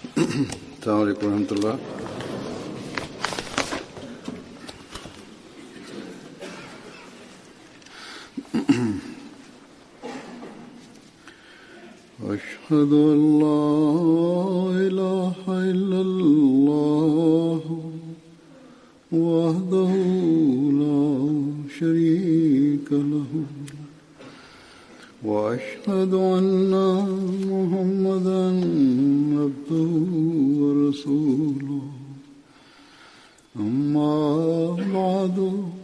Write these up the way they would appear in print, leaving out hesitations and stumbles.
السلام عليكم ورحمة الله. أشهد أن لا إله إلا الله وحده لا شريك له وأشهد أن محمدا عبده ورسوله أما بعد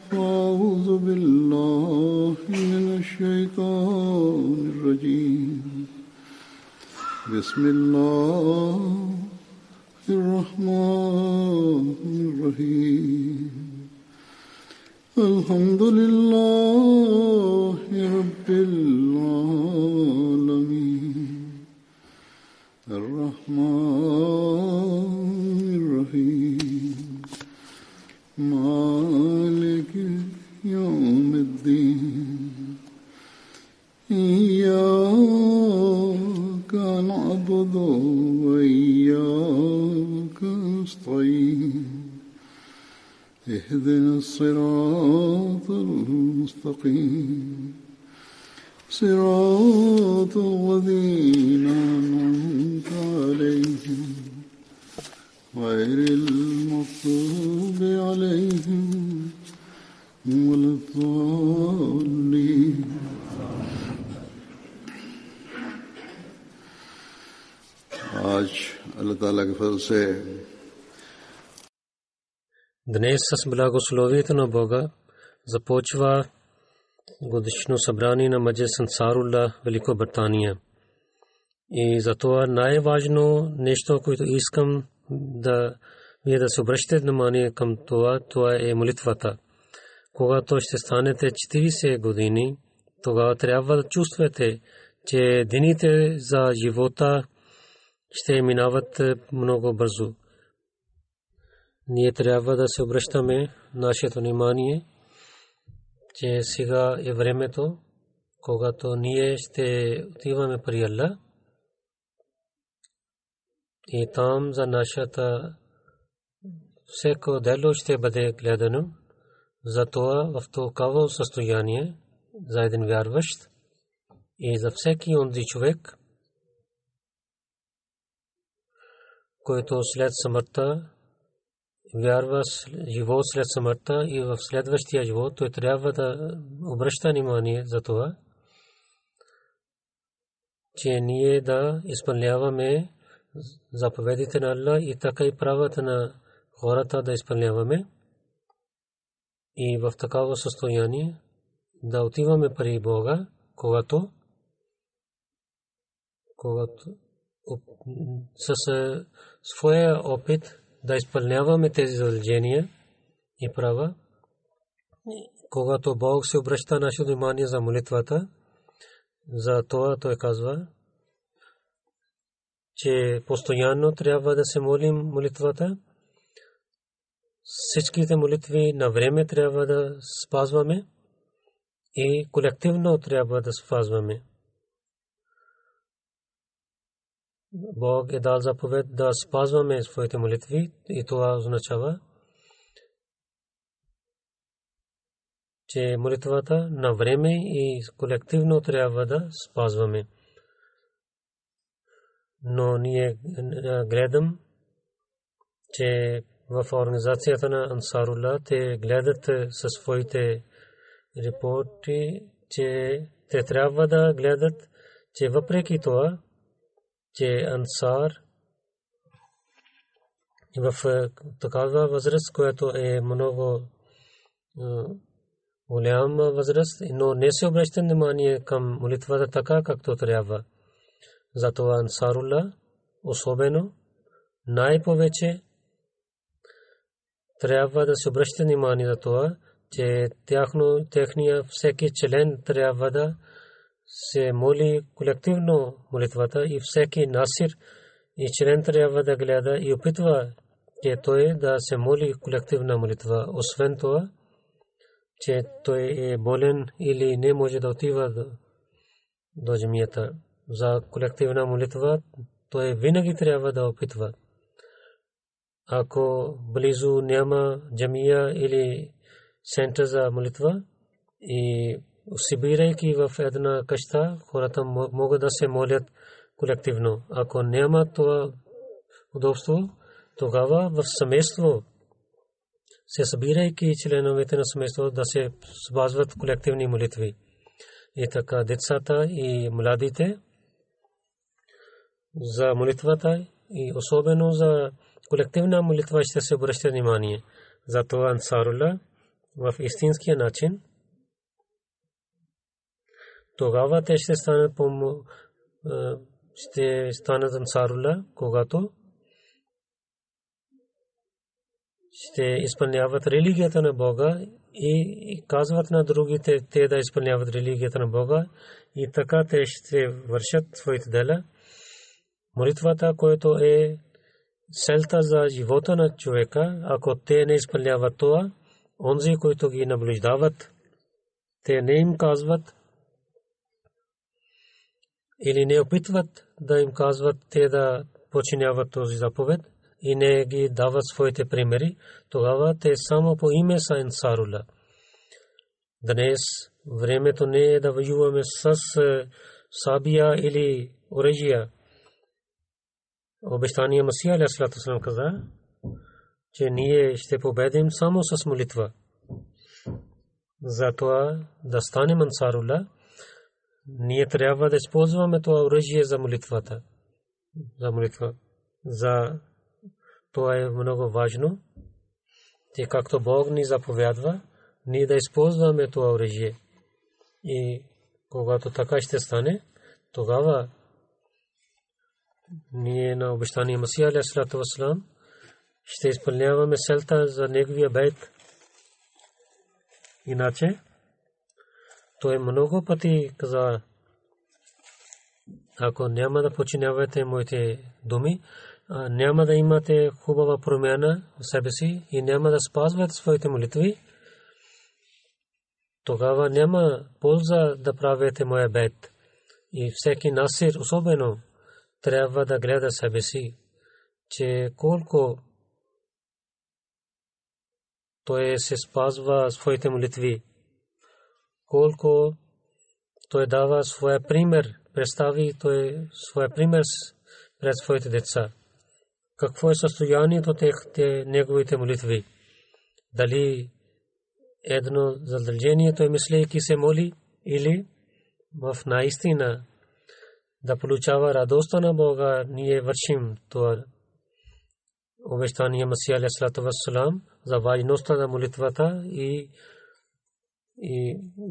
فأعوذ بالله من الشيطان الرجيم بسم الله الرحمن الرحيم الحمد لله رب العالمين الرحمن الرحيم مالك يوم الدين إياك نعبد وإياك نستعين اهدنا الصراط المستقيم صراط الذين أنعمت عليهم غير المغضوب عليهم ولا الضالين. आज अल्लाह ताला के फजल से Днес с благословието на Бога започва годишно събрание на Маджлис Ансарулла Великобритания. И затова най-важно нещо, което искам да вие да се обръщате внимание към това е молитвата. Когато ще станете 40 години, тогава трябва да чувствате, че дените за живота ще минават много бързо. Ние трябва да се обръщаме нашето внимание, че сега е времето, когато ние ще отиваме при Аллах и там за нашата всеко дело ще бъде гледано. Затова в такова състояние за един вярващ и за всеки онзи човек, който след смъртта вярва живот след смъртта и в следващия живот, той трябва да обръща внимание за това, че ние да изпълняваме заповедите на Аллах и така и правата на хората да изпълняваме. И в такава състояние да отиваме при Бога, когато със своя опит да изпълняваме тези задължения и права. Когато Бог се обръща нашето внимание за молитвата, за това той казва, че постоянно трябва да се молим молитвата. Всичките молитви на време трябва да спазваме и колективно трябва да спазваме. Бог е дал заповед да спазваме своите молитви и това означава, че молитвата на време и колективно трябва да спазваме. Но ние гледам, че в организацията на Ансарулла те гледат със своите репорти, че те трябва да гледат, че въпреки това, че Ансар в такава възраст, която е много голяма възраст, но не се обръща внимание към молитвата така, както трябва. Затова Ансарулла особено най-повече трябва да се обръща внимание за това, че техния всеки член трябва да се моли колективно молитвата и всеки насир и член трябва да гледа и опитва, че той да се моли колективна молитва. Освен това, че той е болен или не може да отива до джамията. За колективна молитва той винаги трябва да опитва. Ако близо няма джамия или център за молитва и събирайки в една къща, хората могат да се молят колективно. Ако няма това удобство, тогава в семейство се събирайки членовете на семейство да се спазват колективни молитви. И така децата и младите за молитвата и особено за колективна молитва ще се обръща внимание. Затова Ансарулла в истинския начин тогава те ще станат Ансарулла, когато ще изпълняват религията на Бога и казват на другите те да изпълняват религията на Бога и така те ще вършат своите дела. Молитвата, която е целта за живота на човека, ако те не изпълняват това, онзи, които ги наблюдават, те не им казват или не опитват да им казват те да починяват този заповед и не ги дават своите примери, тогава те само по име са Ансарулла. Днес времето не е да воюваме с сабия или оръжия. Обещания Масия алейхи салату ва салам каза, че ние ще победим само с молитва. Затова да станем Ансарулла, ние трябва да използваме това оръжие за молитвата. За молитва. За това е много важно, че както Бог ни заповядва, ние да използваме това оръжие. И когато така ще стане, тогава ние на обещание Масия алейхи салату ва салам ще изпълняваме целта за неговия бейт. Иначе той много пъти каза, ако няма да починявате моите думи, няма да имате хубава промяна в себе си и няма да спазвате своите молитви, тогава няма полза да правите моя бейт. И всеки насир особено трябва да гледа себе си, че колко той се спазва своите молитви, колко той дава своя пример, представи той своя пример пред своите деца. Какво е състоянието на неговите молитви? Дали едно задължение той мислейки се моли или в наистина да получава радостта на Бога, ние вършим това обещание Масия алейхи салату ва салам за важността на молитвата и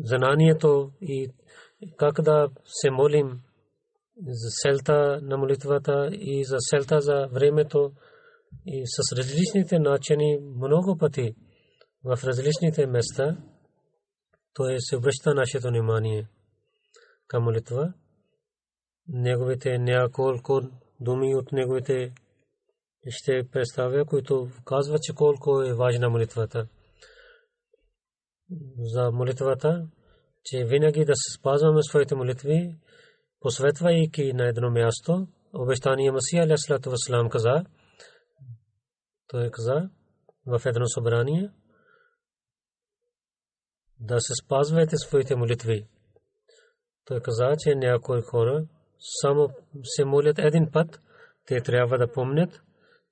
знанието и как да се молим за целта на молитвата и за целта за времето и с различните начини много пъти в различните места, то се обръща нашето внимание към молитва. Неговите няколко думи от неговите ще представя, които казват, че колко е важна молитвата. За молитвата, че винаги да се спазваме своите молитви, посветвайки на едно място. Обещание Масия алейхи салату ва салам каза, той каза в едно събрание, да се спазвайте своите молитви. Той каза, че някои хора само се молят един път, те трябва да помнят,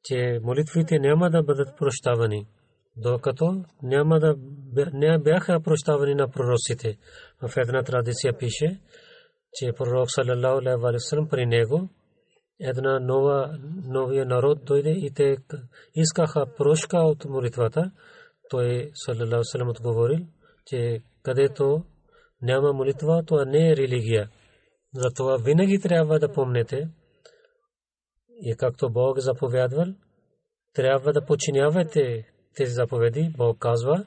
че молитвите няма да бъдат прощавани, докато не бяха прощавани на пророците. В една традиция пише, че пророк салалаху алейхи ва салlam при него една новия народ дойде и те искаха прошка от молитвата. Той салалаху алейхи ва салlam отговорил, че където няма молитва, това не е религия. Затова винаги трябва да помнете и както Бог заповядвал, трябва да подчинявате тези заповеди. Бог казва,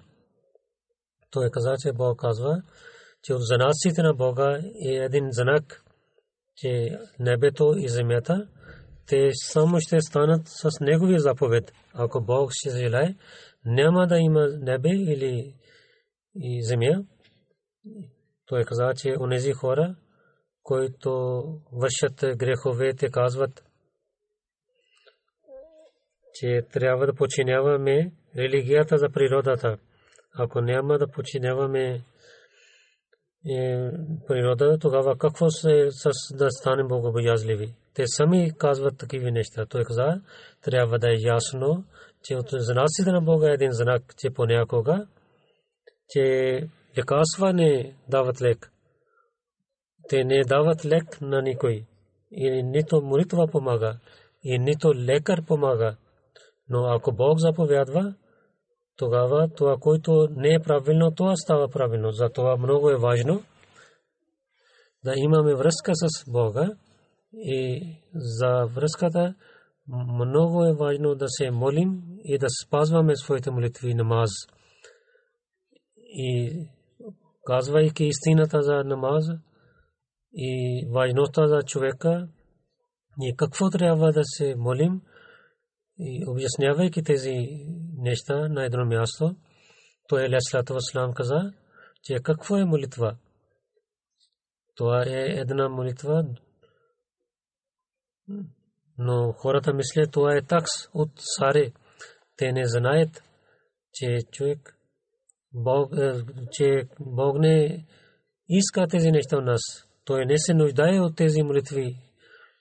той каза, че Бог казва, че от знаците на Бога е един знак, че небето и земята, те само ще станат с неговия заповед. Ако Бог ще желае, няма да има небе или и земя. Той каза, че онези хора, които вършат грехове, те казват, че трябва да подчиняваме религията за природата. Ако няма да подчиняваме природа, тогава какво да станем богобоязливи? Те сами казват такива неща. Той каза, трябва да е ясно, че от знаците на Бога е един знак, че понякога, че лекарства не дават лек. Те не дават лек на никой. И нито молитва помага, и нито лекар помага. Но ако Бог заповядва, тогава това, което не е правилно, това става правилно. Затова много е важно да имаме връзка с Бога. И за връзката много е важно да се молим и да спазваме своите молитви и намаз. И казвайки истината за намаз и важността за човека и какво трябва да се молим, и обяснявайки тези неща на едно място, той алейхиссалату вассалам каза, че какво е молитва? Това е една молитва, но хората мислят, това е такс от саре. Те не знаят, че Бог не иска тези неща от нас. Той не се нуждае от тези молитви,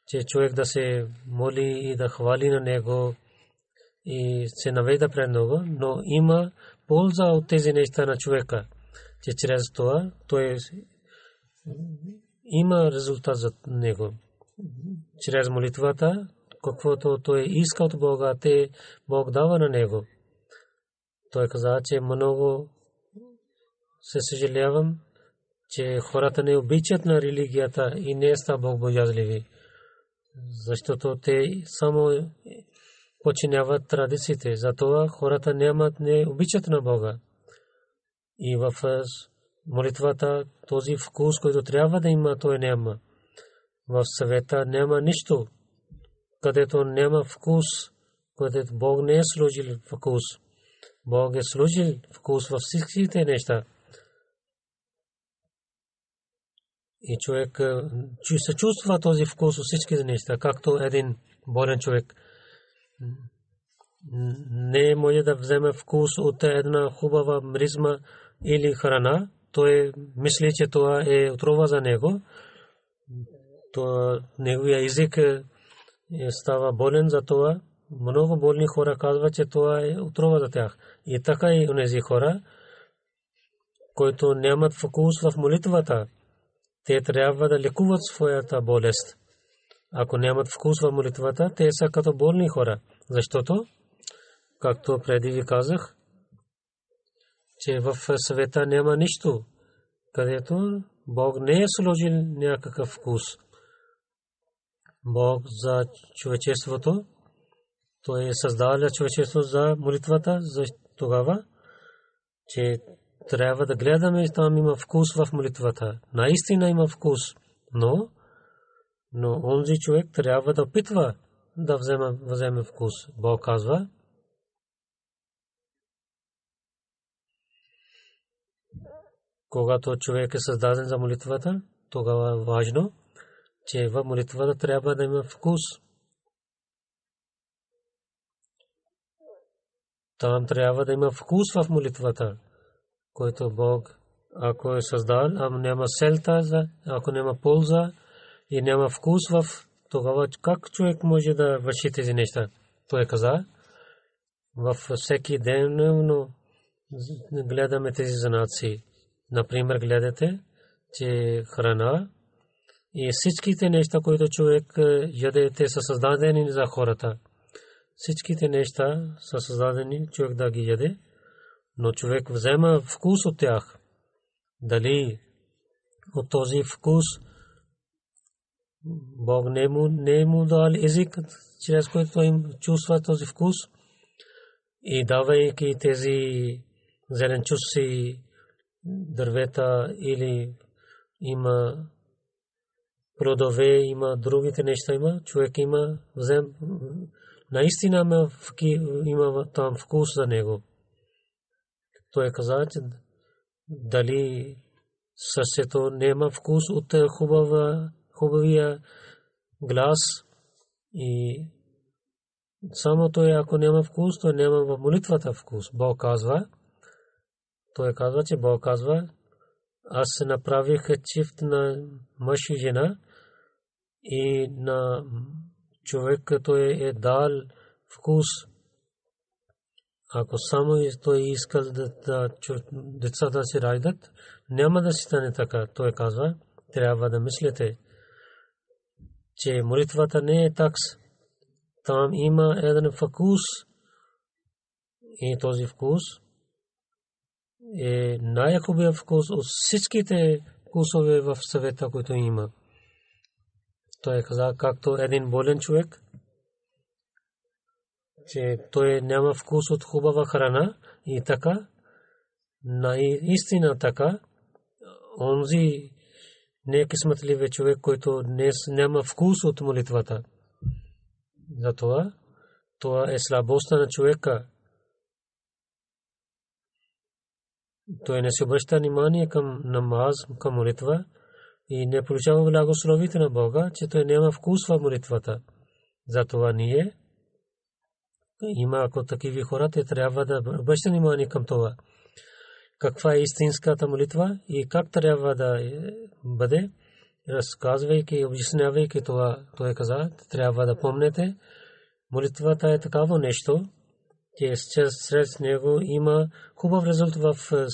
че човек да се моли и да хвали на него и се наведа пред него, но има полза от тези неща на човека, че чрез това той има резултат за него. Чрез молитвата, каквото той иска от Бога, Бог дава на него. Той каза, че много се съжалявам, че хората не обичат на религията и не са богобоязливи, защото те само подчиняват традициите. Затова хората не обичат на Бога. И в молитвата този вкус, който трябва да има, той няма. В света няма нищо, където няма вкус, където Бог не е сложил вкус. Бог е сложил вкус във всичките неща. И човек се чувства този вкус във всичките неща, както един болен човек не може да вземе вкус от една хубава миризма или храна. Той мисли, че това е отрова за него. Неговия език става болен за това. Много болни хора казват, че това е отрова за тях. И така и онези хора, които нямат вкус в молитвата, те трябва да лекуват своята болест. Ако нямат вкус в молитвата, те са като болни хора. Защото, както преди ви казах, че в света няма нищо, където Бог не е сложил някакъв вкус. Бог за човечеството, той е създал човечество за молитвата, за тогава, че трябва да гледаме, там има вкус в молитвата. Наистина има вкус, но онзи човек трябва да опитва да вземе вкус. Бог казва, когато човек е създаден за молитвата, тогава е важно, че в молитвата трябва да има вкус. Там трябва да има вкус в молитвата, който Бог, ако е създал, а няма селта, ако няма полза и няма вкус в, тогава как човек може да върши тези неща? Той каза, във всеки ден гледаме тези знаци. Например, гледате, че храна и всичките неща, които човек яде, те са създадени за хората. Всичките неща са създадени човек да ги яде, но човек взема вкус от тях. Дали от този вкус Бог не му дал език, чрез който им чувства този вкус, и давайки тези зеленчуци, дървета или има плодове, има другите неща, има човек има наистина има там вкус за него. Той каза, че дали сърцето няма вкус от хубавия глас и Само той, ако няма вкус, то няма в молитвата вкус. Бог казва, той казва, че Бог казва, аз направих чифт на мъж и жена и на човек той е дал вкус. Ако само той искал да децата си раждат, няма да си стане така. Той казва, трябва да мислите, че молитвата не е такс. Там има един вкус и този вкус е най-хубавият вкус от всичките вкусове в света, които има. Той каза, както един болен човек, че той няма вкус от хубава храна и така, наистина така, онзи некъсметлив човек, който няма вкус от молитвата. Затова това е слабостта на човека. Той не се обръща внимание към намаз, към молитва и не получава благословите на Бога, че той няма вкус в молитвата. Затова ние има, ако такива хора, те трябва да обръщат внимание към това. Каква е истинската молитва и как трябва да бъде, разказвайки, обяснявайки това, той каза, трябва да помнете, молитвата е такава нещо, че сред него има хубав резултат в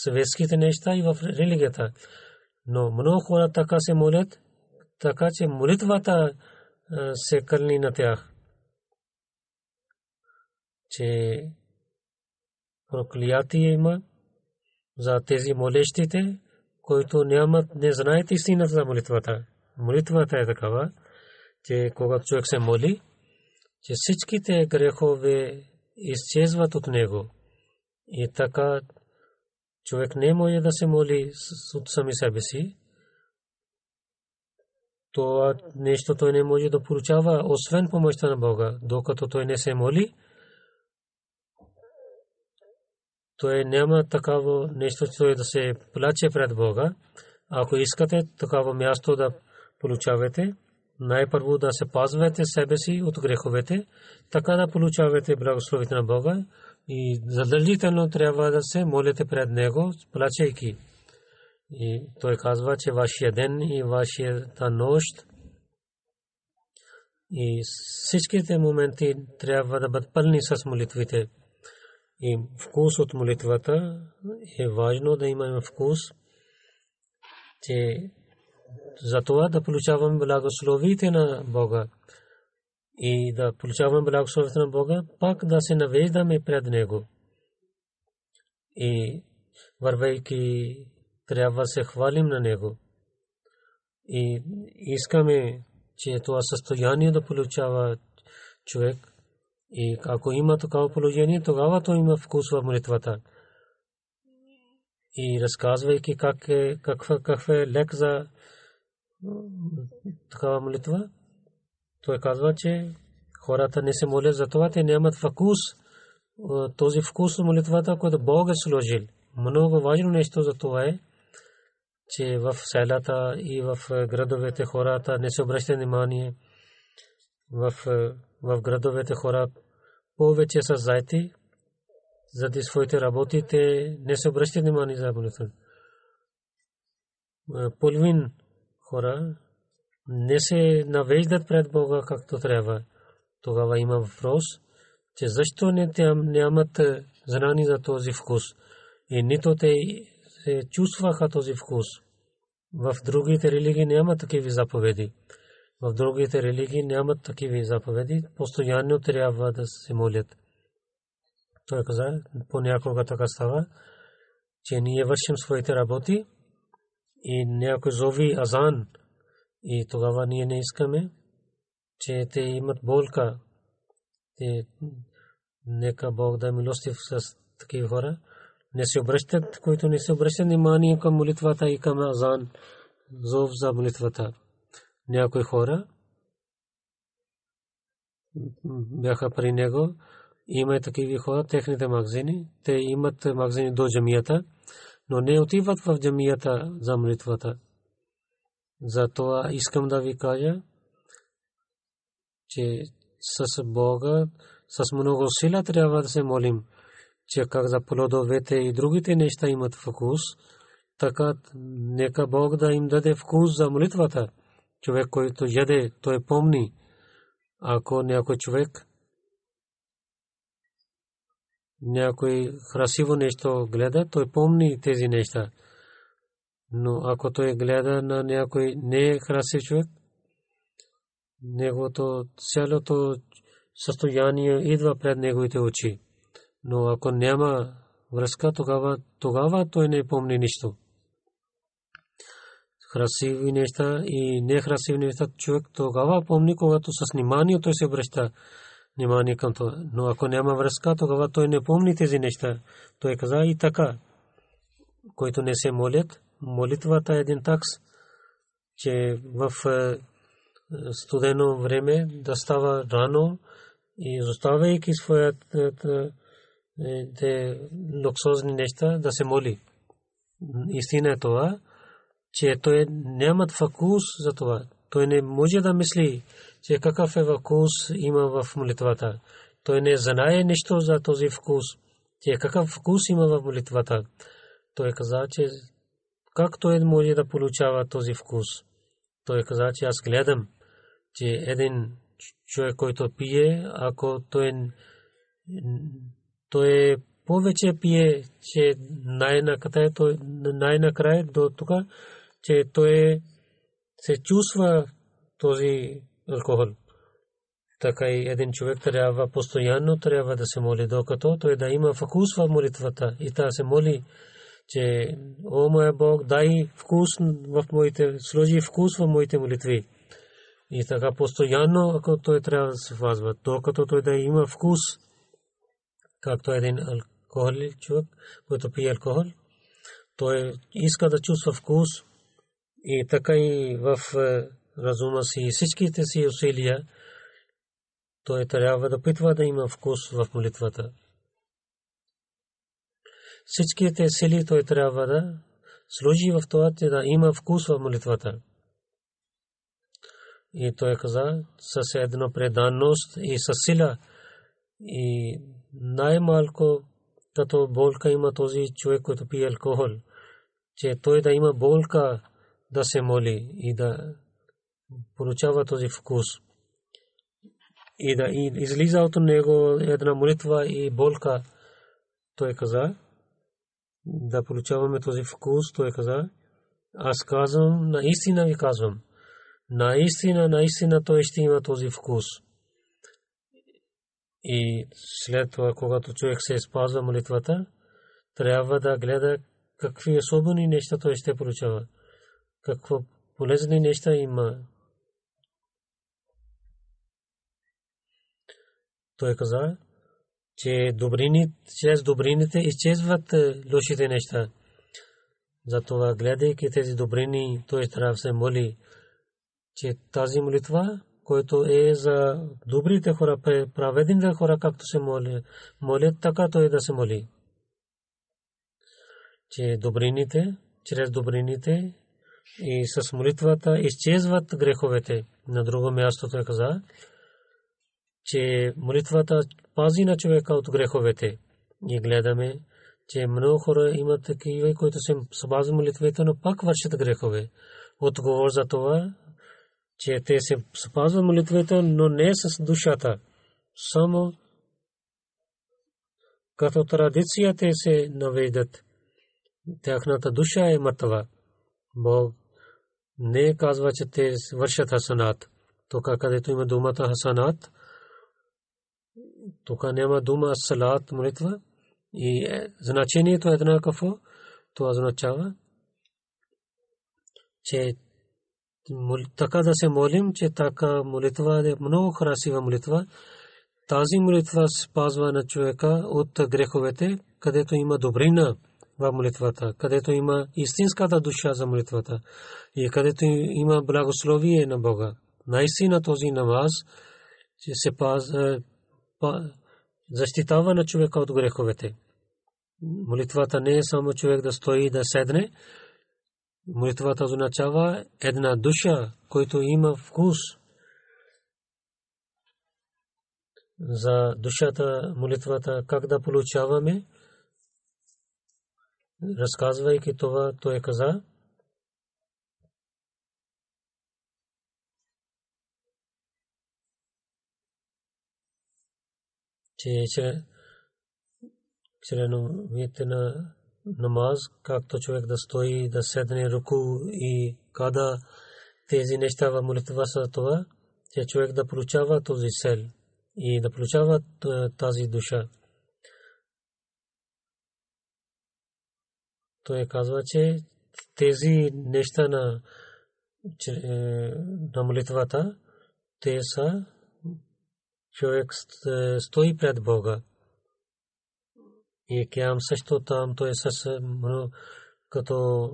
светските неща и в религията. Но много хора така се молят, така че молитвата се кърни на тях. Че проклятие има за тези молещите, които не знаят истината за молитвата. Молитвата е такава, че когато човек се моли, че всичките грехове изчезват от него. И така човек не може да се моли от сами себе си. Това нещо той не може да получава, освен помощта на Бога. Докато той не се моли, той няма такава нещо, че да се плаче пред Бога. Ако искате такава място да получавате, най-първо да се пазвате себе си от греховете, така да получавате благословите на Бога и задължително трябва да се молите пред Него, плачейки. И той казва, че вашия ден и вашата нощ и всичките моменти трябва да бъдат пълни с молитвите. И вкус от молитвата е важно да имаме вкус, че за това да получаваме благословите на Бога и да получаваме благословите на Бога, пак да се навеждаме пред Него. И вървейки трябва да се хвалим на Него. И искаме, че това състояние да получава човек. И ако има такава положение, тогава то има вкус в молитвата. И разказвайки какъв е лек за такава молитва, той казва, че хората не се молят за това, те нямат вкус, този вкус в молитвата, който Бог е сложил. Много важно нещо за това е, че в селата и в градовете хората не се обръщат внимание. В градовете хора повече са заети заради своите работи, те не се обръщат внимание за молитва. Половин хора не се навеждат пред Бога както трябва. Тогава има въпрос, че защо нямат знание за този вкус и нито те се чувстваха този вкус. В другите религии няма такива заповеди. В другите религии нямат такива заповеди. Постоянно трябва да се молят. Той каза, понякога така става, че ние вършим своите работи и някой зови азан и тогава ние не искаме, че те имат болка. Нека Бог да е милостив с такива хора. Не се обръщат, които не се обръщат внимание към молитвата и към азан, зов за молитвата. Някои хора бяха при него, има такива хора, техните магазини, те имат магазини до джамията, но не отиват в джамията за молитвата. Затова искам да ви кажа, че с Бога с много сила трябва да се молим, че как за плодовете и другите неща имат вкус, така нека Бог да им даде вкус за молитвата. Човек, който яде, той помни. Ако някой човек някой красиво нещо гледа, той помни тези неща. Но ако той гледа на някой не красив човек, неговото цялото състояние идва пред неговите очи. Но ако няма връзка, тогава той не помни нищо. Красиви неща и некрасиви неща човек тогава помни, когато с внимание той се обръща внимание към това. Но ако няма връзка, тогава той не помни тези неща. Той каза и така, който не се молят, молитвата е един такс, че в студено време да става рано и изоставяйки своите луксозни неща да се моли. Истина е това, че той нямат вкус за това. Той не може да мисли, че какъв е вкус има в молитвата. Той не знае нищо за този вкус, че какъв вкус има в молитвата. Той каза, че как той може да получава този вкус. Той каза, че аз гледам, че един човек, който пие, ако той повече пие, че най-накрая до тук, че той се чувства този алкохол. Така и един човек постоянно трябва да се моли, докато той да има вкус в молитвата и да се моли, че о моя Бог, дай вкус в моите, сложи вкус в моите молитви. И така постоянно, ако той трябва да се спазва, докато той да има вкус, както един алкохолик човек, който пие алкохол, той иска да чувства вкус и така и в разума си и всичките си усилия, той трябва да опитва да има вкус в молитвата. Всичките сили той трябва да сложи в това, че да има вкус в молитвата. И той каза с една преданност и с сила и най-малко като болка има този човек, който пие алкохол, че той да има болка да се моли и да получава този вкус. И да излиза от него една молитва и болка. Той каза да получаваме този вкус. Той каза, аз казвам, наистина ви казвам, наистина той ще има този вкус. И след това, когато човек се спазва молитвата, трябва да гледа какви особени неща той ще получава, какво полезни неща има. Той каза, че чрез добрините изчезват лошите неща. Затова, гледайки тези добрини, той трябва да се моли, че тази молитва, който е за добрите хора, праведните хора, както се молят, така той да се моли. Че добрините, чрез добрините и с молитвата изчезват греховете. На друго място той каза, че молитвата пази на човека от греховете. И гледаме, че много хора имат такива, които се спазват молитвите, но пак вършат грехове. Отговор за това, че те се спазват молитвите, но не с душата. Само като традиция те се навеждат. Тяхната душа е мъртва. Бог не казва, че те вършат хасанат. Тук, където има думата хасанат, тук няма дума салат, молитва. И значението е еднакво. Това означава, че така да се молим, че така молитва е много красива молитва. Тази молитва спазва на човека от греховете, където има добрина в молитвата, където има истинската душа за молитвата и където има благословие на Бога. Наистина този намаз се защитава на човека от греховете. Молитвата не е само човек да стои и да седне. Молитвата означава една душа, която има вкус. за душата, молитвата, как да получаваме. Разказвайки това, той каза, че членовете на намаз, както човек да стои, да седне руку и када тези неща в молитва са това, че човек да получава този цел и да получава тази душа. Той казва, че тези неща на молитвата, те са човек стои пред Бога. И кям също там той е като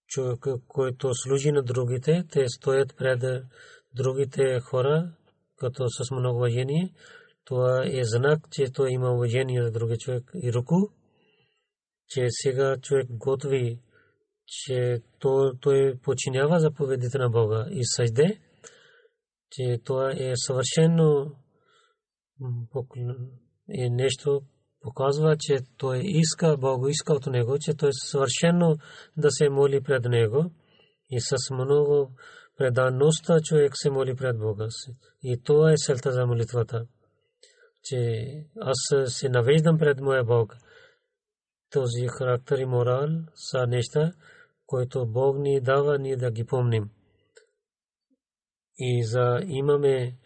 човек, който служи на другите, те стоят пред другите хора, като с много уважение. Това е знак, че той има уважение за другия човек и руку, че сега човек готви, че той подчинява заповедите на Бога и съжде, че това е съвършено нещо, показва, че той иска, Бог иска от него, че той съвършено да се моли пред него и с много предаността човек се моли пред Бога. И това е целта за молитвата, че аз се навеждам пред моя Бог. Този характер и морал са неща, които Бог ни дава, ние да ги помним. И за имаме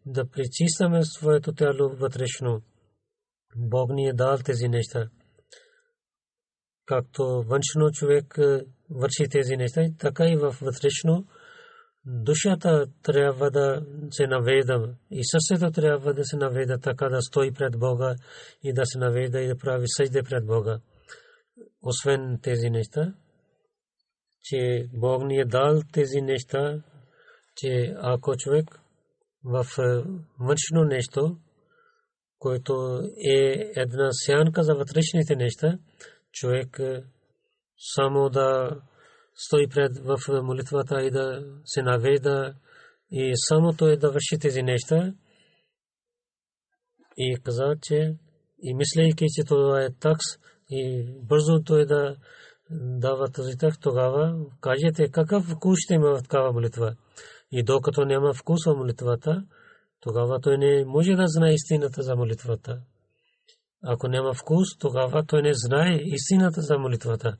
да пречистваме своето тяло вътрешно. Бог ни е дал тези неща. Както външно човек върши тези неща, така и във вътрешно душата трябва да се навежда и сърцето трябва да се навежда така да стои пред Бога и да се навежда и да прави съжде пред Бога. Освен тези неща, че Бог ни е дал тези неща, че ако човек в външно нещо, което е една сянка за вътрешните неща, човек само да стои пред в молитвата и да се навежда и само той да върши тези неща. И каза, че и мислейки, че това е такс и бързо той да дава този такс, тогава кажете какъв вкус ще има в такава молитва. И докато няма вкус в молитвата, тогава той не може да знае истината за молитвата. Ако няма вкус, тогава той не знае истината за молитвата.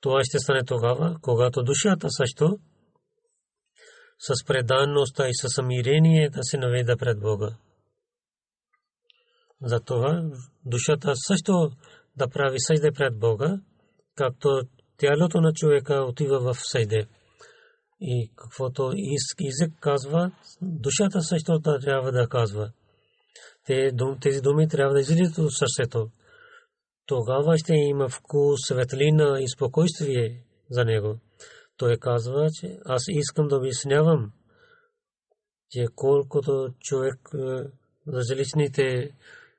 Това ще стане тогава, когато душата също с преданността и със смирение да се наведа пред Бога. Затова душата също да прави съжде пред Бога, както тялото на човека отива в съжде. И каквото език казва, душата също трябва да казва. Тези думи трябва да излизат от сърцето. Тогава ще има вкус, светлина и спокойствие за него. Той казва, че аз искам да обяснявам, че колкото човек различните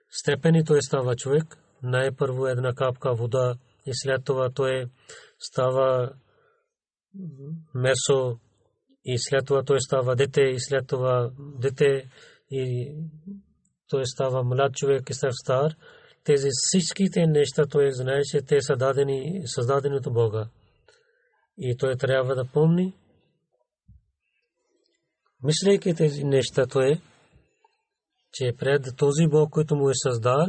степени той става човек, най-първо една капка вода и след това той става месо и след това той става дете и след това дете и той става млад човек и става стар. Тези всичките неща той знае, че те са създадени от Бога. И той трябва да помни, мислейки тези неща, той, че пред този Бог, който му е създал,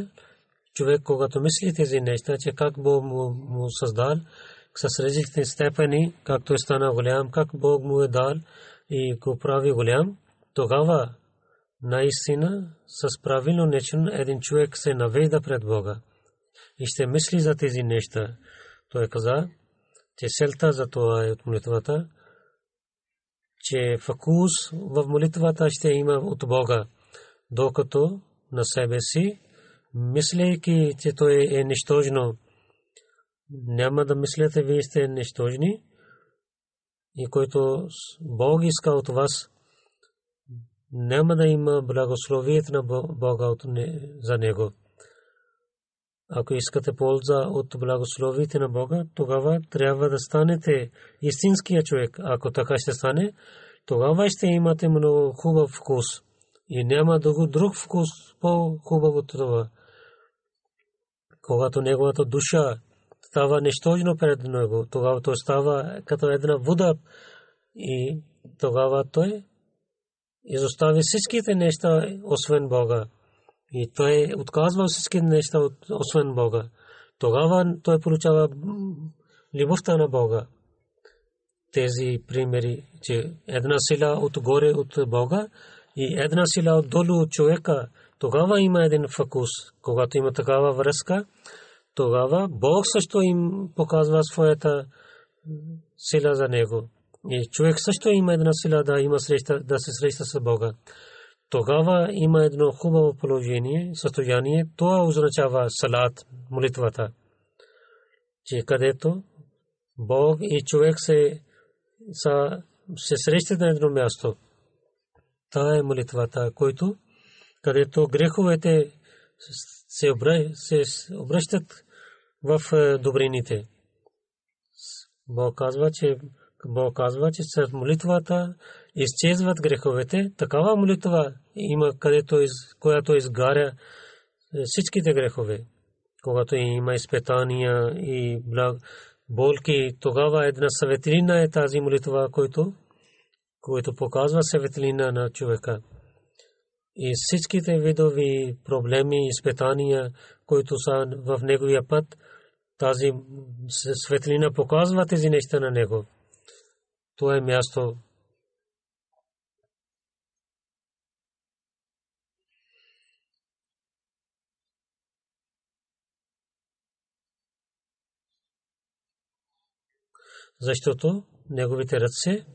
човек, когато мисли тези неща, че как Бог му създал, с различни степени, както е стана голям, как Бог му е дал и го прави голям, тогава наистина с правилно начин един човек се навежда пред Бога и ще мисли за тези неща. Той каза, че целта за това е от молитвата, че фокус в молитвата ще има от Бога, докато на себе си, мислейки, че той е нищожно, няма да мислите, вие сте нищожни и който Бог иска от вас, няма да има благословието на Бога за него. Ако искате полза от благословието на Бога, тогава трябва да станете истинския човек. Ако така ще стане, тогава ще имате много хубав вкус И няма друг вкус по-хубав от това. Когато неговата душа става нищожно пред него, тогава той става като една вода и тогава той изостави всичките неща освен Бога. И той отказва всички неща освен Бога. Тогава той получава любовта на Бога. Тези примери, че една сила отгоре от Бога и една сила отдолу от човека, тогава има един фокус. Когато има такава връзка, тогава Бог също им показва своята сила за него. И човек също има една сила да се среща с Бога. Тогава има едно хубаво положение, състояние. Това означава салат, молитвата. Че където Бог и човек се срещат на едно място. Това е молитвата, където греховете се обръщат в добрините. Бог казва, че с молитвата изчезват греховете. Такава молитва има, която изгаря всичките грехове. Когато има изпитания и болки, тогава една светлина е тази молитва, който показва светлина на човека. И всичките видови проблеми, изпитания, които са в неговия път, тази светлина показва тези неща на него. Това е място. Защото неговите ръце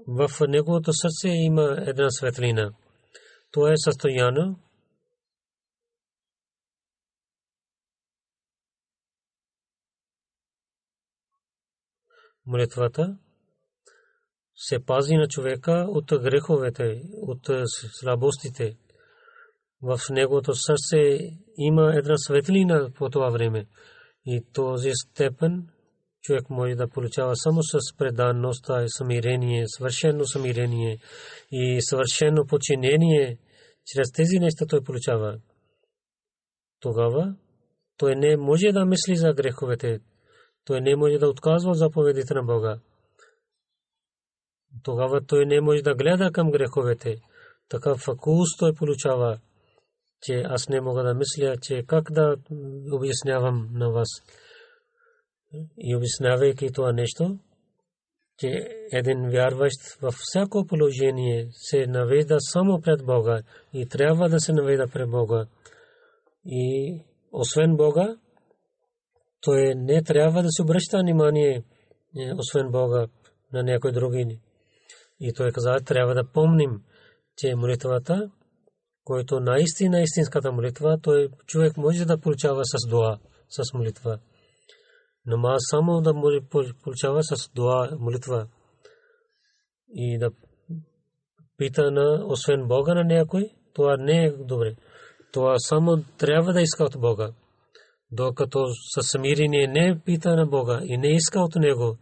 в неговото сърце има една светлина. Това е състояние. Молитвата се пази на човека от греховете, от слабостите. В неговото сърце има една светлина по това време. И този степен човек може да получава само с преданност и смирение, съвършено смирение и съвършено подчинение. Чрез тези неща той получава. Тогава той не може да мисли за греховете. Той не може да отказва заповедите на Бога. Тогава той не може да гледа към греховете. Такъв фокус той получава, че аз не мога да мисля, че как да обяснявам на вас. И обяснявайки това нещо, че един вярващ във всяко положение се навежда само пред Бога и трябва да се навежда пред Бога. И освен Бога, той не трябва да се обръща внимание освен Бога на някой други. И той каза, трябва да помним, че молитвата, който наистина истинската молитва, той човек може да получава с дуа, с молитва. Намаз само да получава с дуа, молитва. И да пита на освен Бога на някой, това не е добре. Това само трябва да иска от Бога. Докато със смирение не пита на Бога и не иска от Него,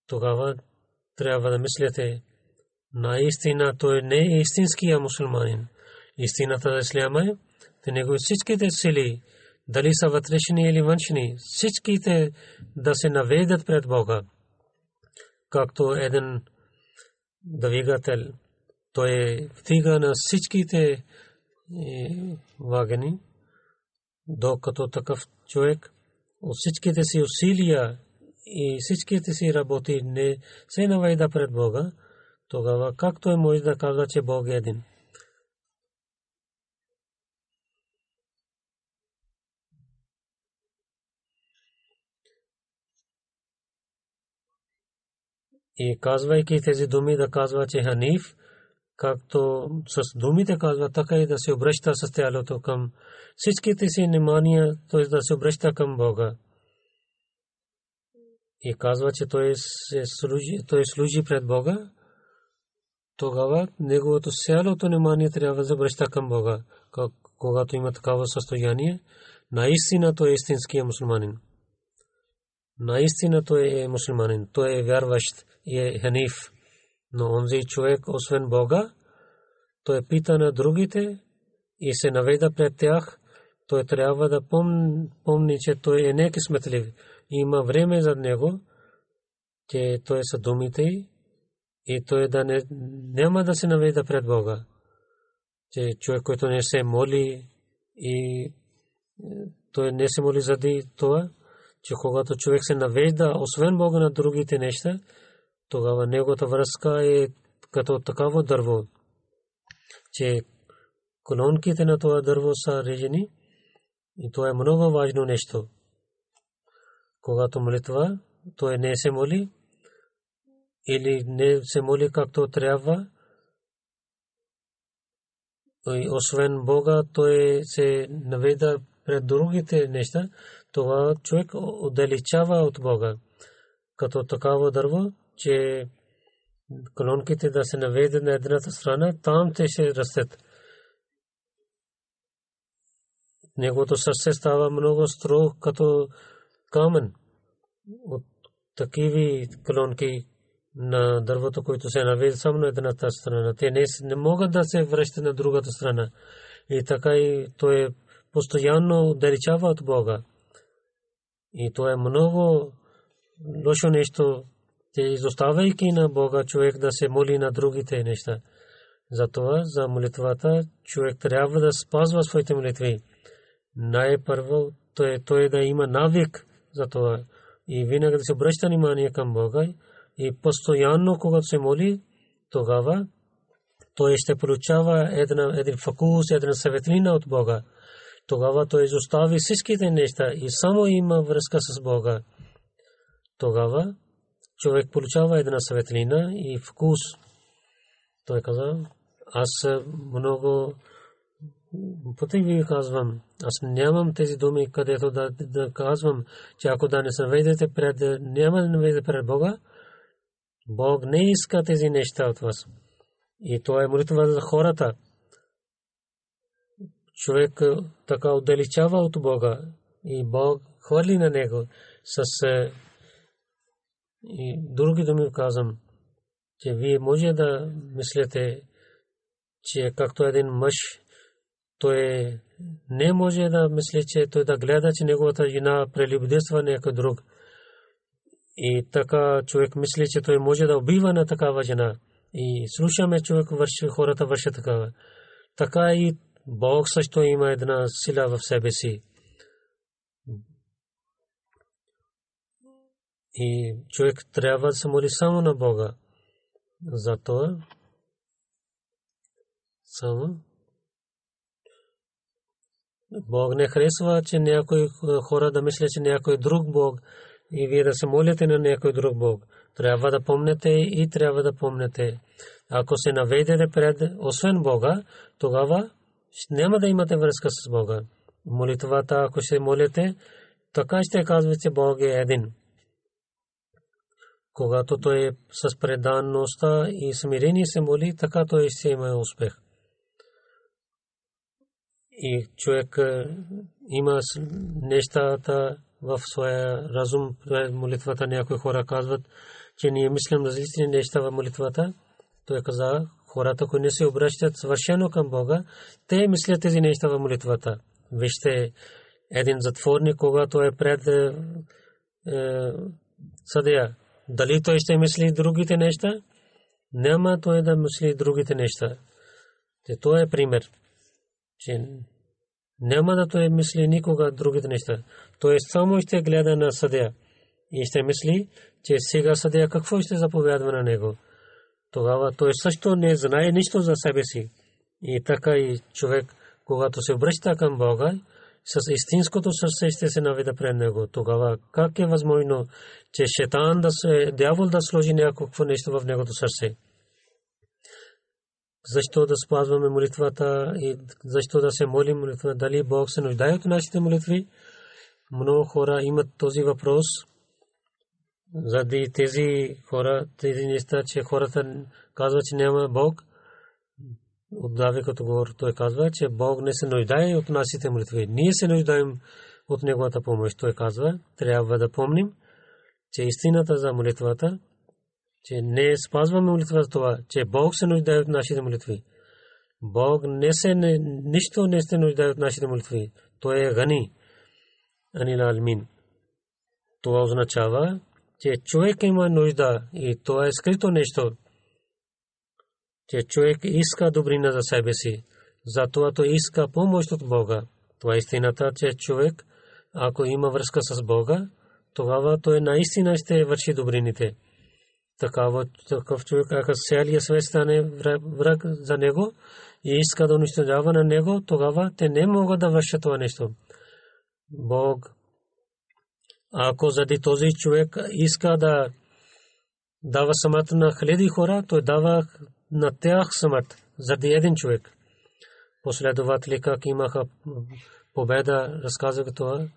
тогава трябва да мислите, наистина той не е истинския мусулманин. Истината за исляма е, че негови всичките сили, дали са вътрешни или външни, всичките да се наведат пред Бога. Както един двигател, той вдига на всичките вагони, докато такъв човек от всичките си усилия и всичките си работи не се наведа пред Бога, тогава как той може да казва, че Бог е един? И казвайки тези думи да казва, че Ханиф, както с думите казва, така и да се обръща с тялото към всичките си внимания, т.е. да се обръща към Бога. И казва, че той служи пред Бога, тогава неговото цялото внимание трябва да се обръща към Бога. Когато има такава състояние, наистина той е истинския мусулманин. Наистина той е мусулманин, той е вярващ и е Ханиф. Но онзи човек, освен Бога, той пита на другите и се наведа пред тях. Той трябва да помни, че той е некъсметлив. Има време за него, че той са думите и той да няма да се наведа пред Бога. Че човек, който не се моли и той не се моли заради това, че когато човек се навежда, освен Бога, на другите неща, тогава неговата връзка е като такава дърво, че колонките на това дърво са режени и това е много важно нещо. Когато молитва, той не се моли или не се моли както трябва, и освен Бога, той се наведа пред другите неща, това човек отдалечава от Бога. Като такава дърво, че колонките да се наведат на едната страна, там те ще растат. Неговото сърце става много строго като камън от такива колонки на дървото, които се наведат само на едната страна. Те не могат да се връщат на другата страна. И така и той постоянно отдалечава от Бога. И това е много лошо нещо, че изоставяйки на Бога, човек да се моли на другите неща. Затова за молитвата човек трябва да спазва своите молитви. Най-първо той да има навик за това и винаги да се обръща внимание към Бога и постоянно, когато се моли, тогава той ще получава един фокус, една светлина от Бога. Тогава той изостави всичките неща и само има връзка с Бога. Тогава човек получава една светлина и вкус. Той каза, аз много пъти ви казвам, аз нямам тези думи, където да казвам, че ако да не се наведете пред, няма да наведете пред Бога, Бог не иска тези неща от вас. И това е молитва за хората. Човек така отдалечава от Бога и Бог хвърли на него с и други думи казвам, че вие може да мислите, че както един мъж, той не може да мисли, че той да гледа, че неговата жена прелюбодейства някой друг. И така човек мисли, че той може да убива на такава жена. И слушаме човек хората вършат такава. Така и Бог също има една сила в себе си. И човек трябва да се моли само на Бога. Затова само Бог не харесва, че някой хора да мислят, че някой друг Бог и вие да се молите на някой друг Бог. Трябва да помнете и трябва да помнете. Ако се наведете пред освен Бога, тогава няма да имате връзка с Бога. Молитвата, ако се молите, така ще казвате, че Бог е един. Когато той е с преданността и смирение се моли, така той ще има успех. И човек има нещата в своя разум пред молитвата. Някои хора казват, че ние мислим различни неща в молитвата. Той каза, хората, които не се обръщат съвършено към Бога, те мислят тези неща в молитвата. Вижте, един затворник, когато е пред съдия, дали той ще мисли другите неща? Няма той да мисли другите неща. Това е пример, че няма да той мисли никога другите неща. Той само ще гледа на съдия и ще мисли, че сега съдия какво ще заповядва на него. Тогава той също не знае нищо за себе си. И така и човек, когато се обръща към Бога, с истинското сърце ще се наведе пред него. Тогава как е възможно, че шейтан дявол да сложи някакво нещо в негото сърце? Защо да спазваме молитвата и защо да се молим молитва? Дали Бог се нуждае от нашите молитви? Много хора имат този въпрос. Заради тези хора, тези неща, че хората казват, че няма Бог. Отдаве като говор, той казва, че Бог не се нуждае от нашите молитви. Ние се нуждаем от неговата помощ. Той казва, трябва да помним, че истината за молитвата че не спазваме молитва за това, че Бог се нуждае от нашите молитви. Бог нищо не се нуждае от нашите молитви. Той е гани. Анил Алмин. Това означава, че човек има нужда и това е скрито нещо, че човек иска добрина за себе си. Затова той иска помощ от Бога. Това е истината, че човек, ако има връзка с Бога, тогава той наистина ще върши добрините. Такъв човек, ако целият свет стане враг за него и иска да унищожава на него, тогава те не могат да вършат това нещо. Бог, ако заради този човек иска да дава смърт на хиляди хора, той дава на тях смърт заради един човек. Последователи как имаха победа, разказах това,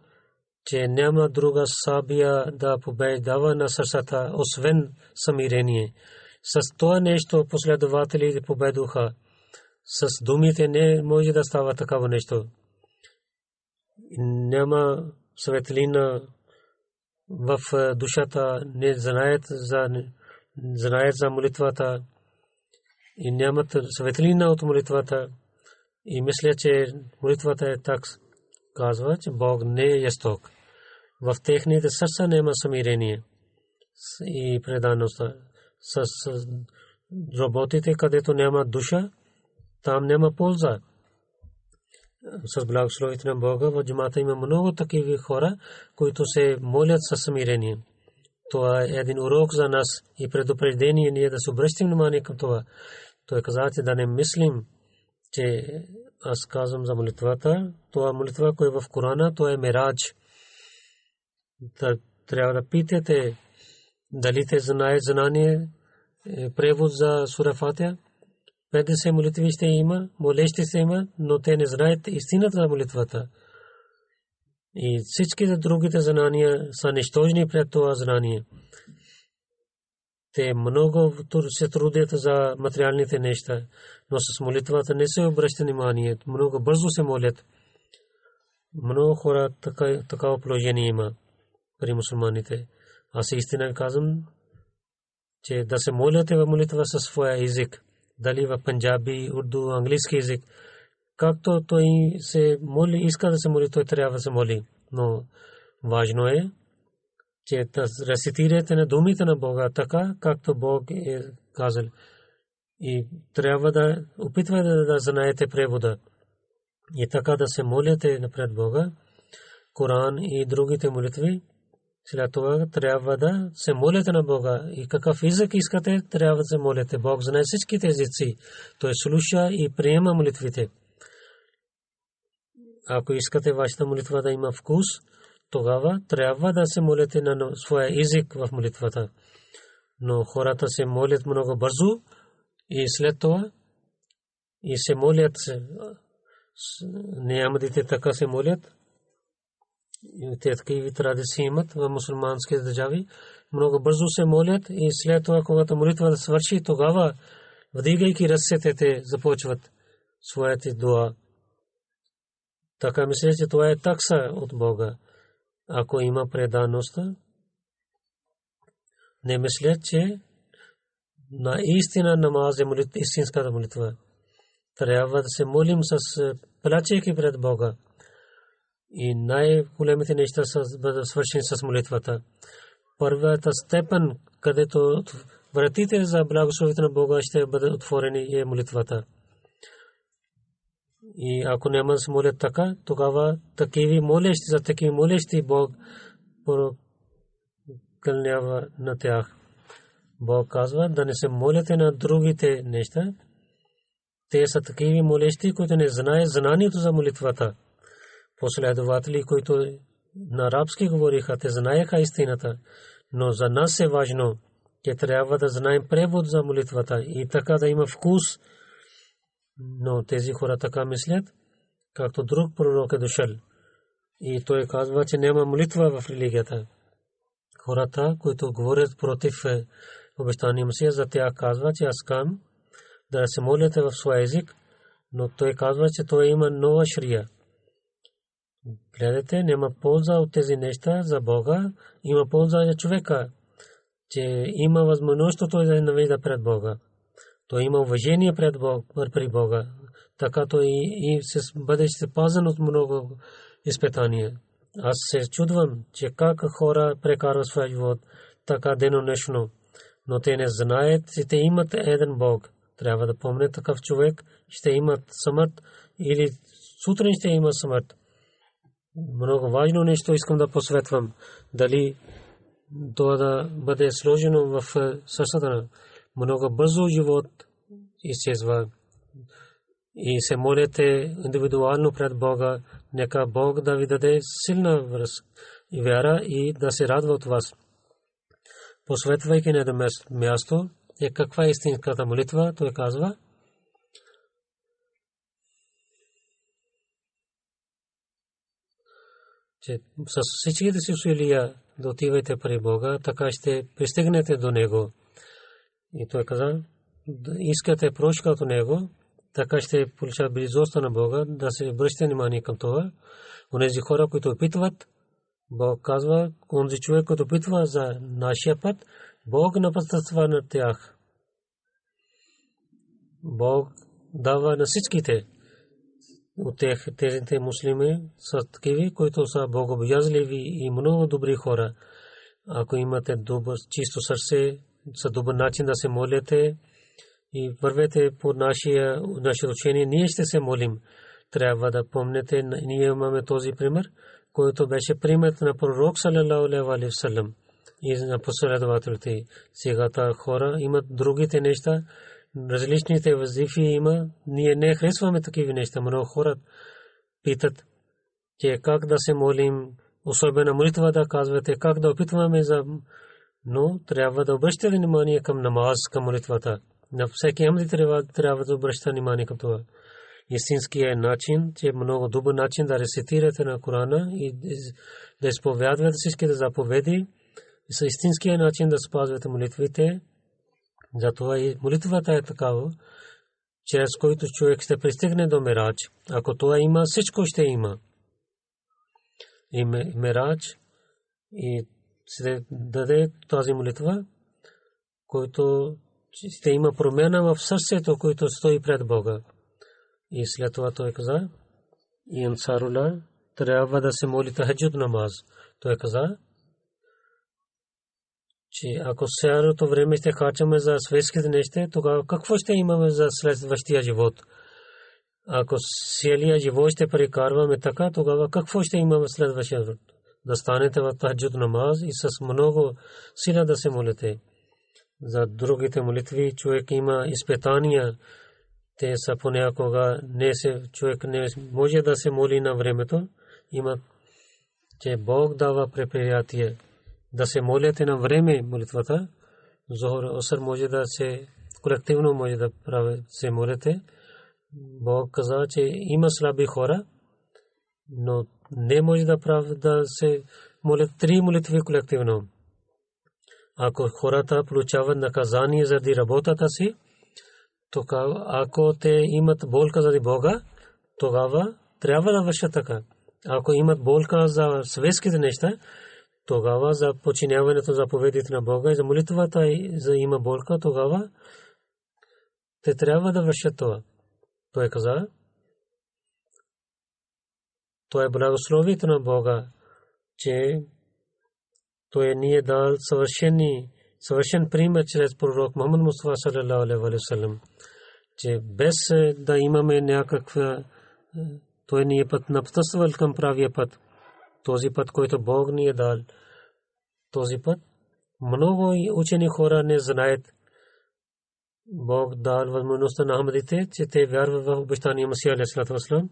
че няма друга сабия да побеждава на сърцата, освен самирение. С това нещо последователи победуха. С думите не може да става такава нещо. Няма светлина в душата, не знаят за молитвата и нямат светлина от молитвата. И мисля, че молитвата е так, казва, че Бог не е жесток. В техните сърца няма смирение и предаността. С работите, където няма душа, там няма полза. С благословите на Бога в джамата има много такива хора, които се молят със смирение. Това е един урок за нас и предупреждение ние да се обръщим внимание към това. Той каза, че да не мислим, че аз казвам за молитвата. Това молитва, която е в Корана, това е Мирадж. Трябва да питате дали те знаят знание превод за сура Фатиха. 50 молитви ще има, молещи се има, но те не знаят истината за молитвата. И всичките другите знания са нищожни пред това знание. Те много се трудят за материалните неща, но с молитвата не се обръща внимание. Много бързо се молят. Много хора такава положение има при мусулманите. Аз истина казвам, че да се моляте в молитва със своя език, дали в панджаби, урду, английски език, както той се моли, иска да се моли, той трябва да се моли. Но важно е, че да рецитирате на думите на Бога така, както Бог е казал. И трябва да опитвате да знаете превода. И така да се молите напред Бога, Коран и другите молитви. След това трябва да се молите на Бога. И какъв език искате, трябва да се молите. Бог знае всичките езици. Той слуша и приема молитвите. Ако искате вашата молитва да има вкус, тогава трябва да се молите на своя език в молитвата. Но хората се молят много бързо и след това и се молят. Неамадите така се молят. Те такива традиции имат в мусулмански държави. Много бързо се молят и след това, когато молитва да свърши, тогава, вдигайки ръцете, те започват своите дуа. Така мисля, че това е такса от Бога. Ако има преданост, не мисля, че наистина намаз е истинската молитва. Трябва да се молим с плачейки пред Бога. И най-големите неща са бъдат свършени с молитвата. Първата степен, където вратите за благословите на Бога ще бъдат отворени, е молитвата. И ако няма да се молят така, тогава такива молещи Бог прокълнява на тях. Бог казва да не се моляте на другите неща. Те са такива молещи, които не знаят знанието за молитвата. Последователи, които на арабски говориха, те знаеха истината. Но за нас е важно, че трябва да знаем превод за молитвата и така да има вкус. Но тези хора така мислят, както друг пророк е дошъл. И той казва, че няма молитва в религията. Хората, които говорят против обещания Месия, за тях казва, че аз кам да се молите в своя език, но той казва, че той има нова шрия. Гледайте, няма полза от тези неща за Бога, има полза за човека. че има възможност той да навежда пред Бога. Той има уважение пред Бог, при Бога. Така той и се бъде пазен от много изпитания. Аз се чудвам, че как хора прекарват своя живот така денонощно, но те не знаят, че те имат един Бог. Трябва да помнят такъв човек, ще имат смърт или сутрин ще има смърт. Много важно нещо искам да посветвам. Дали това да бъде сложено в сърцата. Много бързо живот изчезва. И се молете индивидуално пред Бога. Нека Бог да ви даде силна вяра и да се радва от вас. Посветвайки на едно място, каква е истинската молитва, той казва, че с всичките си усилия да отивате при Бога, така ще пристигнете до Него. И той каза, искате прошка от Него, така ще получат близостта на Бога, да се обръщате внимание към това. Онези хора, които опитват, Бог казва, онзи човек, който опитва за нашия път, Бог напътства на тях. Бог дава на всичките от тези муслими са такива, които са богобоязливи и много добри хора. Ако имате добро, чисто сърце, с добър начин да се молите и вървете по наше учение, ние ще се молим. Трябва да помните, ние имаме този пример, който беше пример на пророк саллалаху алейхи ва саллям и на последователите. Сега хора имат другите неща, различните вазифи има. Ние не харесваме такива неща. Много хора питат, че как да се молим, особено молитва да казвате, как да опитваме за... Но трябва да обръщате внимание към намаз, към молитвата. На всеки амди трябва да обръщате внимание към това. Истинският начин, че е много добър начин да рецитирате на Корана и да изповядвате всичките заповеди. И истинският начин да спазвате молитвите. Затова и молитвата е такава, чрез който човек ще пристигне до Мирач. Ако това има, всичко ще има. И Мирач и се даде тази молитва, който ще има промяна в сърцето, който стои пред Бога. И след това той каза, и Ансарула трябва да се моли тахаджуд намаз. Той каза, че ако цялото време ще харчаме за светските неща, тогава какво ще имаме за следващия живот? Ако целия живот ще прекарваме така, тогава какво ще имаме следващия живот? Да станете в тахаджуд намаз и с много сила да се молите. За другите молитви човек има изпитания. Те са понякога човек не може да се моли на времето. Има, че Бог дава препятствие да се молите на време молитвата. Зохор, Аср може да се колективно може да се молите. Бог каза, че има слаби хора, но не може да се молят три молитви колективно. Ако хората получават наказание заради работата си, тогава ако те имат болка заради Бога, тогава трябва да вършат така. Ако имат болка за светските неща, тогава за подчиняването на заповедите на Бога и за молитвата и за има болка, тогава те трябва да вършат това. Той каза, това е благословието на Бога, че той ни е дал съвършен пример чрез пророк Мухаммад Мустафа саллалаху алейхи ва саллям, че без да имаме някаква, той ни е път напътствал към правия път. Този път, който Бог ни е дал, този път много учени хора не знаят. Бог дал възможността на Ахмадите, че те вярват в обещания Масия алейхи салам.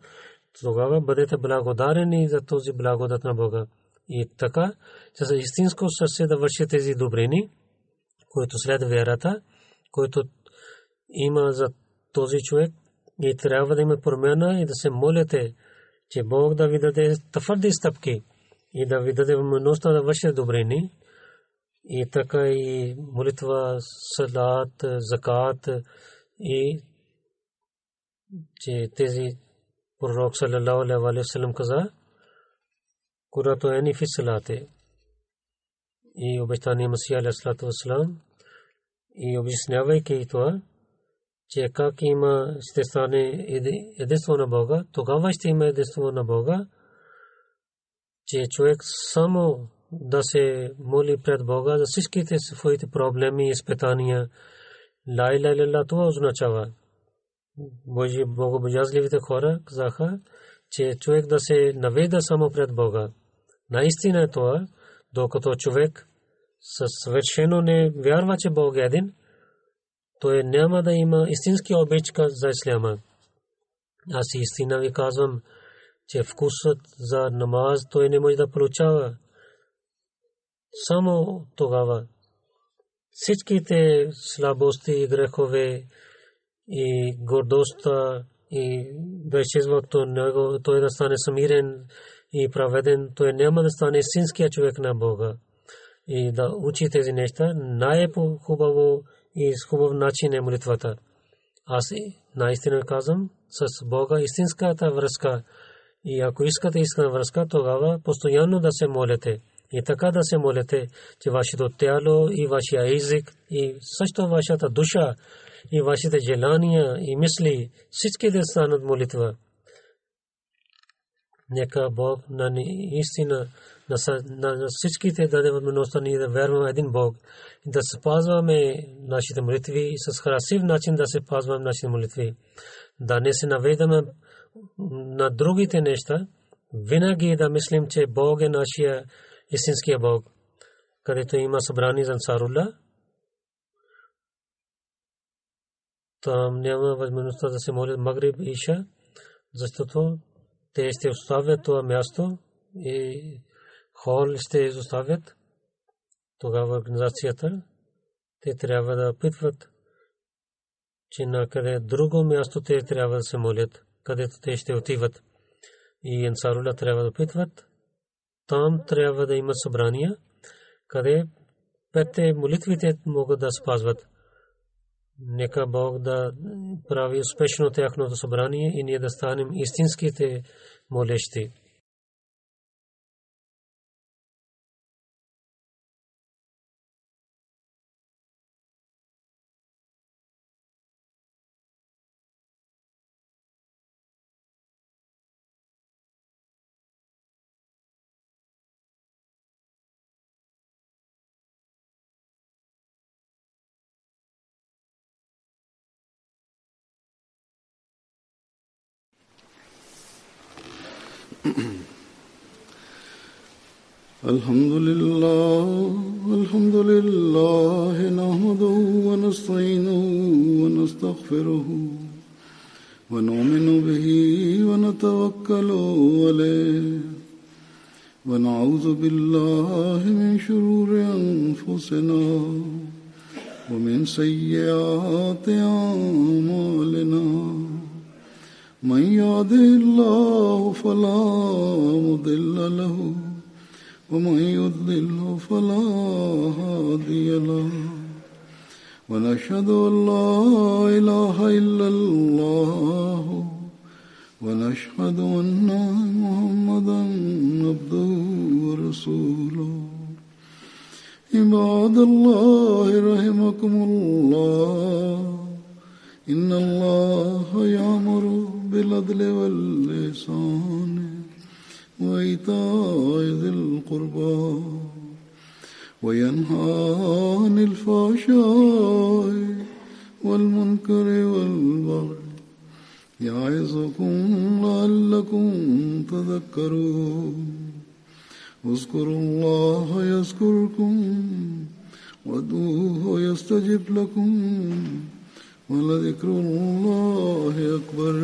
Тогава бъдете благодарени за този благодат на Бога. И така, че за истинско сърце да върши тези добрини, които след вярата, който има за този човек, и трябва да има промяна и да се молите, че Бог да ви даде твърди стъпки и да ви даде възможността да върши добрини. И така и молитва, салат, закат и че тези пророк саллалаху алейхи ва саллям каза, Курато ени фи салате. и обещания Масия алейхиссалату вассалам и обяснявайки това, че как има ще стане единство на Бога, тогава ще има единство на Бога, че човек само да се моли пред Бога за всичките своите проблеми и изпитания. Ла иляха илlallah това означава. Богобоязливите хора казаха, че човек да се наведа само пред Бога. Наистина е това, докато човек със съвършено не вярва, че Бог е един, той няма да има истински обич за исляма. Аз истина ви казвам, че вкусът за намаз той не може да получава. Само тогава всичките слабости и грехове и гордостта и да изчезва от него, той да стане самирен и праведен, той няма да стане истинския човек на Бога. И да учи тези неща, най-хубаво и с хубав начин е молитвата. Аз наистина казвам, с Бога истинската връзка. И ако искате истинска връзка, тогава постоянно да се молите. И така да се молите, че вашето тяло и вашия език и също вашата душа и вашите желания и мисли всички да станат молитва. Нека Бог на истина на всичките даде възможността ни да вярваме един Бог и да спазваме нашите молитви и с красив начин да се спазваме нашите молитви. Да не се наведаме на другите неща, винаги да мислим, че Бог е нашия истинския Бог. Където има събрани за Ансарулла, там няма възможността да се молят Магриб и Иша, защото те ще оставят това място и хол ще изоставят. Тогава организацията те трябва да питват, че на къде друго място те трябва да се молят, където те ще отиват. И Ансарулла трябва да питват. Там трябва да има събрания, къде петте молитвите могат да спазват. Нека Бог да прави успешно тяхното събрание и ние да станем истинските молещи. الحمد لله نحمده ونستعينه ونستغفره ونؤمن به ونتوكل عليه ونعوذ بالله من شرور أنفسنا ومن سيئات أعمالنا من يهده الله فلا مضل له ومن يضلل فلا هادي له ونشهد أن لا إله إلا الله ونشهد أن محمدا عبده ورسوله عباد الله رحمكم الله إن الله يأمر بالعدل والإحسان وإيتاء ذي القربى وينهى عن الفحشاء والمنكر والبغي يعظكم لعلكم تذكرون اذكروا الله يذكركم وادعوه يستجب لكم ولذكر الله أكبر